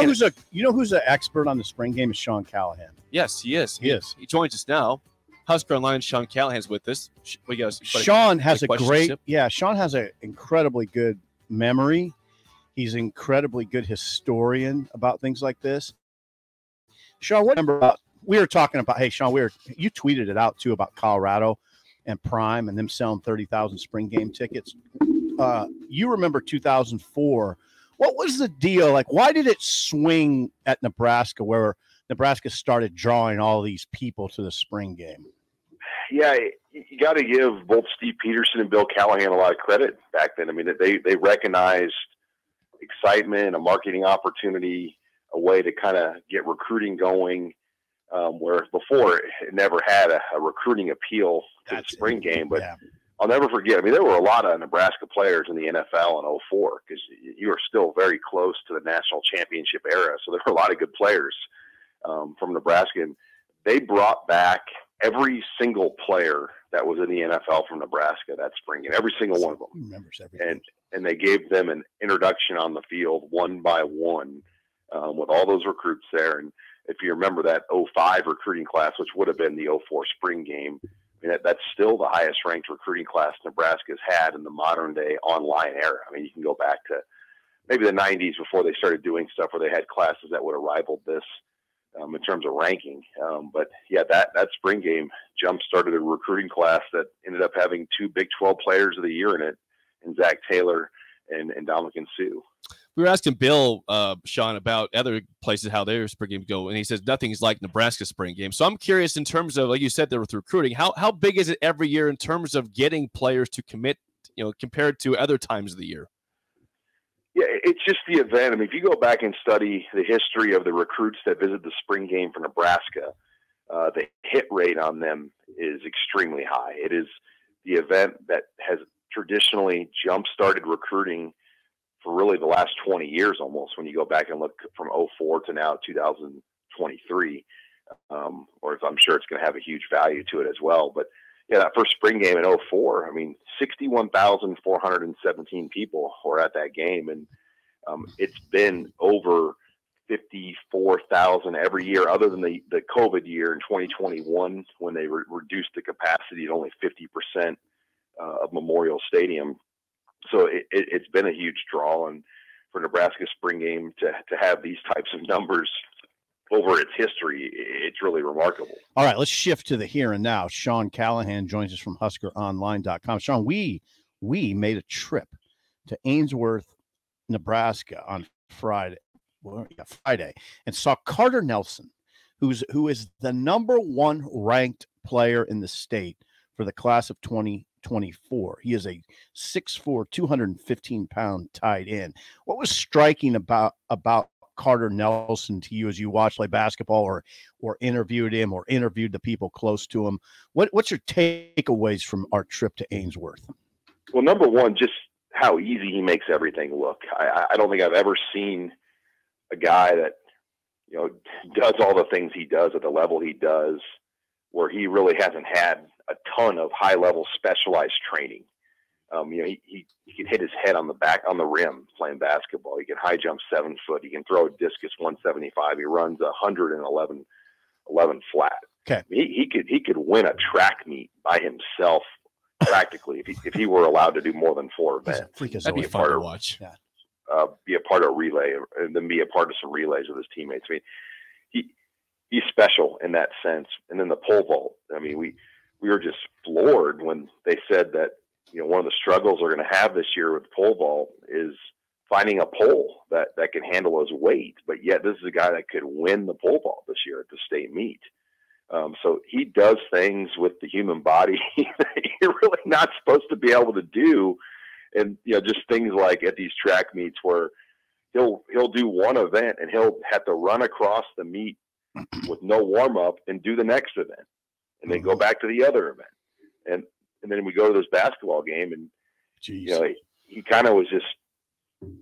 who's an expert on the spring game is Sean Callahan. Yes, he is. He is. He joins us now. Husker Online, Sean Callahan's with us. Sean has Sean has an incredibly good memory. He's an incredibly good historian about things like this. Sean, what remember about? We were talking about. Hey, Sean, you tweeted it out too about Colorado and Prime and them selling 30,000 spring game tickets. You remember 2004? What was the deal? Like, why did it swing at Nebraska, where Nebraska started drawing all these people to the spring game? Yeah, you got to give both Steve Peterson and Bill Callahan a lot of credit back then. I mean, they recognized excitement, a marketing opportunity, a way to kind of get recruiting going, where before it never had a recruiting appeal to the spring game. But I'll never forget. I mean, there were a lot of Nebraska players in the NFL in 04 because you were still very close to the national championship era. So there were a lot of good players from Nebraska. And they brought back every single player that was in the NFL from Nebraska that spring game, every single one of them. Remembers everything. And they gave them an introduction on the field one by one with all those recruits there. And if you remember that 05 recruiting class, which would have been the 04 spring game, I mean, that's still the highest ranked recruiting class Nebraska's had in the modern day online era. I mean, you can go back to maybe the 90s before they started doing stuff where they had classes that would have rivaled this in terms of ranking. But yeah, that spring game jump started a recruiting class that ended up having 2 Big 12 players of the year in it, and Zach Taylor and Dominican Sue. We were asking Bill, Sean, about other places, how their spring game go, and he says nothing's like Nebraska's spring game. So I'm curious in terms of, like you said, there with recruiting, how big is it every year in terms of getting players to commit, compared to other times of the year? Yeah, it's just the event. I mean, if you go back and study the history of the recruits that visit the spring game for Nebraska, the hit rate on them is extremely high. It is the event that has traditionally jump-started recruiting for really the last 20 years almost, when you go back and look from 04 to now 2023, or I'm sure it's going to have a huge value to it as well. But yeah, that first spring game in 04, I mean, 61,417 people were at that game. And it's been over 54,000 every year, other than the COVID year in 2021, when they reduced the capacity to only 50% of Memorial Stadium. So it's been a huge draw, and for Nebraska spring game to have these types of numbers over its history, it's really remarkable. All right, let's shift to the here and now. Sean Callahan joins us from HuskerOnline.com. Sean, we made a trip to Ainsworth, Nebraska on Friday, and saw Carter Nelson, who is the #1 ranked player in the state for the class of 2024. He is a 6'4", 215-pound tight end. What was striking about Carter Nelson to you as you watched play basketball or interviewed him or interviewed the people close to him? What's your takeaways from our trip to Ainsworth? Well, number one, just how easy he makes everything look. I don't think I've ever seen a guy that, does all the things he does at the level he does, where he really hasn't had a ton of high-level specialized training. He can hit his head on the rim playing basketball. He can high jump 7 foot. He can throw a discus 175. He runs 111 flat. Okay. He could win a track meet by himself practically if he were allowed to do more than 4 events. That'd be fun to watch. Yeah. Be a part of relay, and then be a part of some relays with his teammates. I mean, he's special in that sense. And then the pole vault. I mean, we were just floored when they said that, one of the struggles we're going to have this year with pole vault is finding a pole that can handle his weight. But yet this is a guy that could win the pole vault this year at the state meet. So he does things with the human body that you're really not supposed to be able to do. And, just things like at these track meets where he'll do one event and he'll have to run across the meet with no warm up and do the next event and then go back to the other event. And then we go to this basketball game and, he kind of was just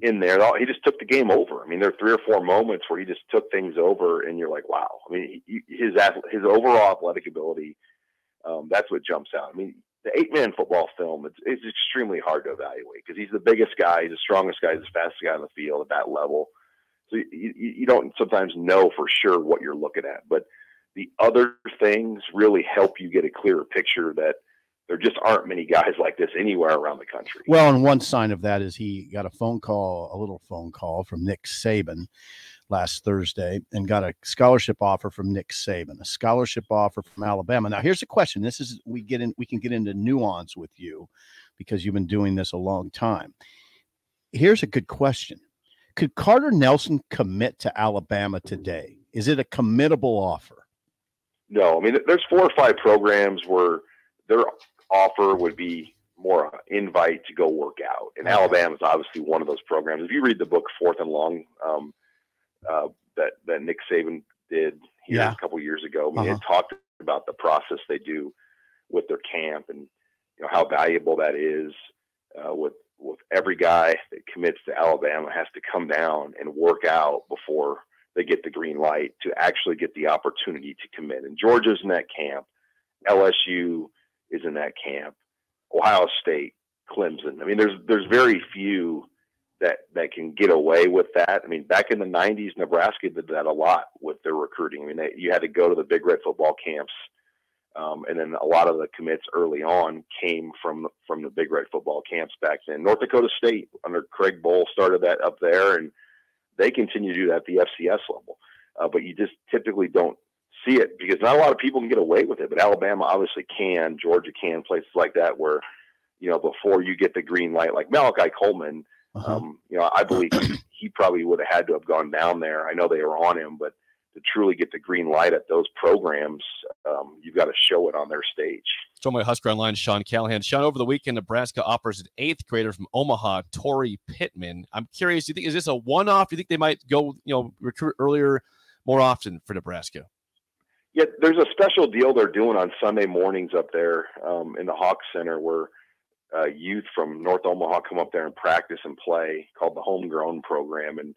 in there. He just took the game over. I mean, there are 3 or 4 moments where he just took things over and you're like, wow. I mean, his overall athletic ability, that's what jumps out. I mean, the 8-man football film, it's extremely hard to evaluate because he's the biggest guy, he's the strongest guy, he's the fastest guy on the field at that level. So you don't sometimes know for sure what you're looking at, but the other things really help you get a clearer picture that there just aren't many guys like this anywhere around the country. Well, and one sign of that is he got a little phone call from Nick Saban last Thursday and got a scholarship offer from Nick Saban, a scholarship offer from Alabama. Now, here's a question. We can get into nuance with you because you've been doing this a long time. Here's a good question. Could Carter Nelson commit to Alabama today? Is it a committable offer? No, I mean, there's 4 or 5 programs where their offer would be more invite to go work out. And Alabama is obviously one of those programs. If you read the book Fourth and Long that Nick Saban did here a couple years ago, I mean, it talked about the process they do with their camp and how valuable that is. With every guy that commits to Alabama has to come down and work out before they get the green light to actually get the opportunity to commit. And Georgia's in that camp. LSU is in that camp. Ohio State, Clemson. I mean, there's very few that can get away with that. I mean, back in the 90s, Nebraska did that a lot with their recruiting. I mean, you had to go to the Big Red football camps. And then a lot of the commits early on came from the Big Red football camps back then. North Dakota State under Craig Bowl started that up there, and they continue to do that at the FCS level. But you just typically don't see it because not a lot of people can get away with it. But Alabama obviously can, Georgia can, places like that where, before you get the green light, like Malachi Coleman, I believe he probably would have had to have gone down there. I know they were on him, but to truly get the green light at those programs, you've got to show it on their stage. So my Husker Online, Sean Callahan. Sean, over the weekend, Nebraska offers an 8th grader from Omaha, Torrey Pittman. I'm curious, do you think, is this a one-off? Do you think they might go, recruit earlier, more often for Nebraska? Yeah, there's a special deal they're doing on Sunday mornings up there in the Hawk Center where youth from North Omaha come up there and practice and play, called the Homegrown Program. And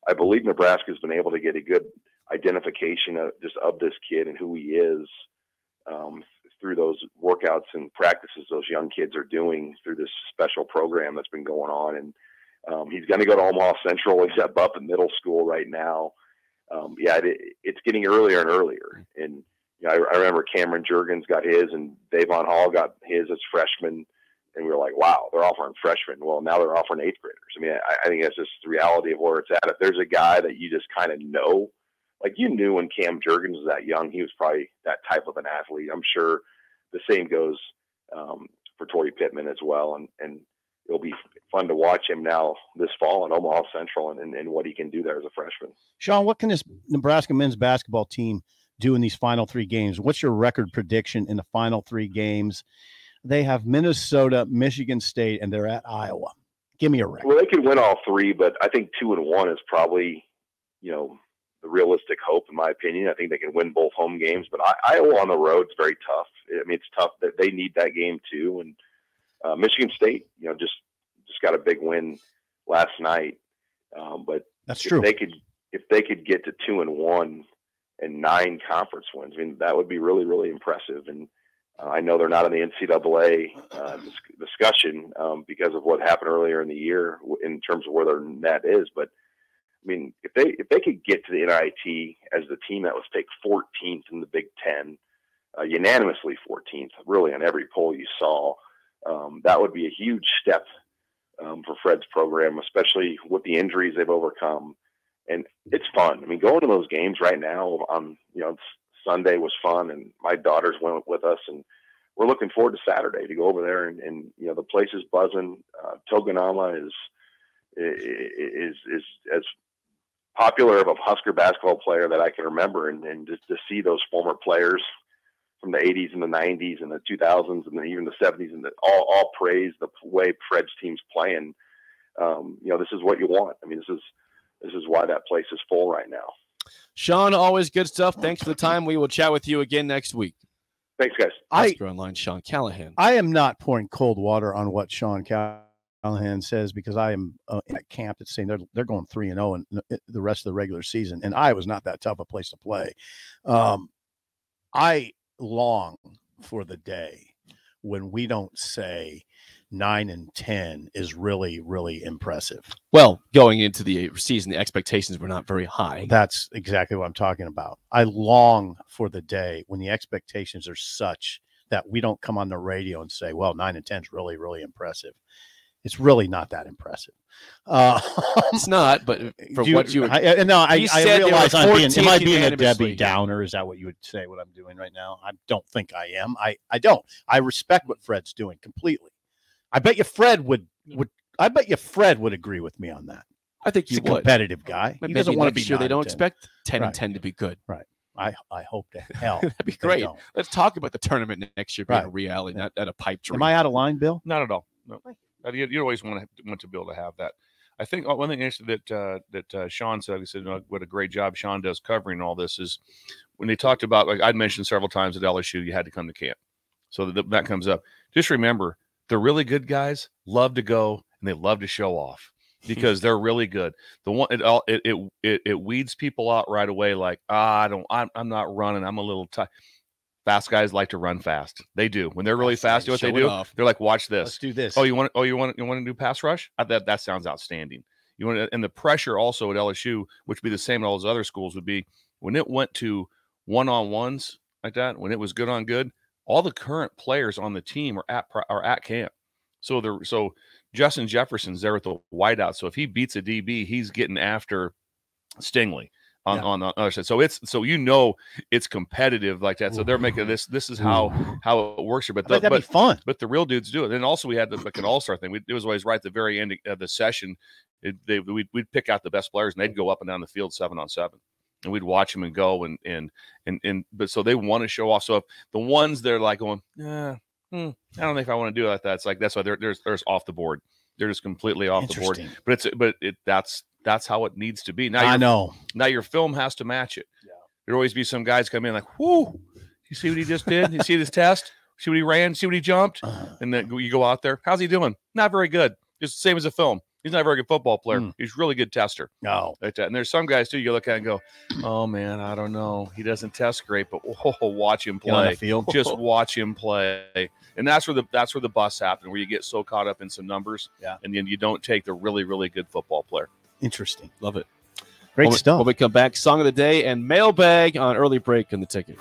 I believe Nebraska's been able to get a good identification of this kid and who he is through those workouts and practices those young kids are doing through this special program that's been going on. And he's going to go to Omaha Central. He's up in middle school right now. It's getting earlier and earlier. And I remember Cameron Jurgens got his and Davon Hall got his as freshmen. And we were like, wow, they're offering freshmen. Well, now they're offering 8th graders. I mean, I think that's just the reality of where it's at. If there's a guy that you just kind of know, like you knew when Cam Jurgens was that young, he was probably that type of an athlete. I'm sure the same goes for Torrey Pittman as well. And it'll be fun to watch him now this fall in Omaha Central and what he can do there as a freshman. Sean, what can this Nebraska men's basketball team do in these final 3 games? What's your record prediction in the final 3 games? They have Minnesota, Michigan State, and they're at Iowa. Give me a record. Well, they could win all 3, but I think 2-1 is probably, the realistic hope, in my opinion. I think they can win both home games, but Iowa on the road is very tough. I mean, it's tough that they need that game too. And Michigan State, just got a big win last night. But that's true. If they could get to 2-1 and 9 conference wins, I mean, that would be really, really impressive. And I know they're not in the NCAA discussion because of what happened earlier in the year in terms of where their net is. But I mean, if they could get to the NIT as the team that was picked 14th in the Big Ten, unanimously 14th, really on every poll you saw, that would be a huge step for Fred's program, especially with the injuries they've overcome. And it's fun. I mean, going to those games right now on Sunday was fun, and my daughters went with us, and we're looking forward to Saturday to go over there and the place is buzzing. Togonama is as popular of a Husker basketball player that I can remember, and just to see those former players from the 80s and the 90s and the 2000s and even the 70s and all praise the way Fred's team's playing. This is what you want. I mean, this is why that place is full right now. Sean, always good stuff. Thanks for the time. We will chat with you again next week. Thanks, guys. Husker Online, Sean Callahan. I am not pouring cold water on what Sean Callahan says because I am in a camp that's saying they're going 3-0 in the rest of the regular season, and Iowa's not that tough a place to play. I long for the day when we don't say 9-10 is really, really impressive. Well, going into the season, the expectations were not very high. That's exactly what I'm talking about. I long for the day when the expectations are such that we don't come on the radio and say, well, 9-10 is really, really impressive. It's really not that impressive. It's not, but from what you I realize am I being a Debbie Downer? Is that what you would say what I'm doing right now? I don't think I am. I don't. I respect what Fred's doing completely. I bet you Fred would agree with me on that. I think he's a competitive guy. He doesn't want to be sure. They don't expect 10-10 to be good. Right. I hope to hell. That'd be great. Let's talk about the tournament next year being a reality, not a pipe dream. Am I out of line, Bill? Not at all. No. You always want to be able to have that. I think one thing that Sean said, he said, what a great job Sean does covering all this is when they talked about, like I'd mentioned several times at LSU, you had to come to camp. So that comes up. Just remember, the really good guys love to go and they love to show off because they're really good. The one it weeds people out right away. Like, I'm not running. I'm a little tight. Fast guys like to run fast. They do. When they're really fast, you know what they do? They're like, watch this. Let's do this. You want to do pass rush? That sounds outstanding. And the pressure also at LSU, which would be the same at all those other schools, would be when it went to one-on-ones like that, when it was good on good, all the current players on the team are at camp. So Justin Jefferson's there with the wideout. So if he beats a DB, he's getting after Stingley. On the other side, so it's competitive like that. So they're making this. This is how it works here. But that'd be fun. But the real dudes do it. And also we had like an all-star thing. It was always right at the very end of the session. We'd pick out the best players, and they'd go up and down the field 7-on-7, and we'd watch them and go but so they want to show off. So if the ones they're like going, I don't think if I want to do it like that. It's like that's why they're off the board. They're just completely off the board. But that's how it needs to be. Now Now your film has to match it. Yeah. There'll always be some guys come in like, whoo, you see what he just did? You see this test? See what he ran? See what he jumped? And then you go out there. How's he doing? Not very good. Just the same as a film. He's not a very good football player. He's a really good tester. No. Like that. And there's some guys too, you look at and go, oh man, I don't know. He doesn't test great, but watch him play. Just watch him play. And that's where the busts happen, where you get so caught up in some numbers, and then you don't take the really, really good football player. Interesting. Love it. Great stuff. When we come back, song of the day and mailbag on early break in the ticket.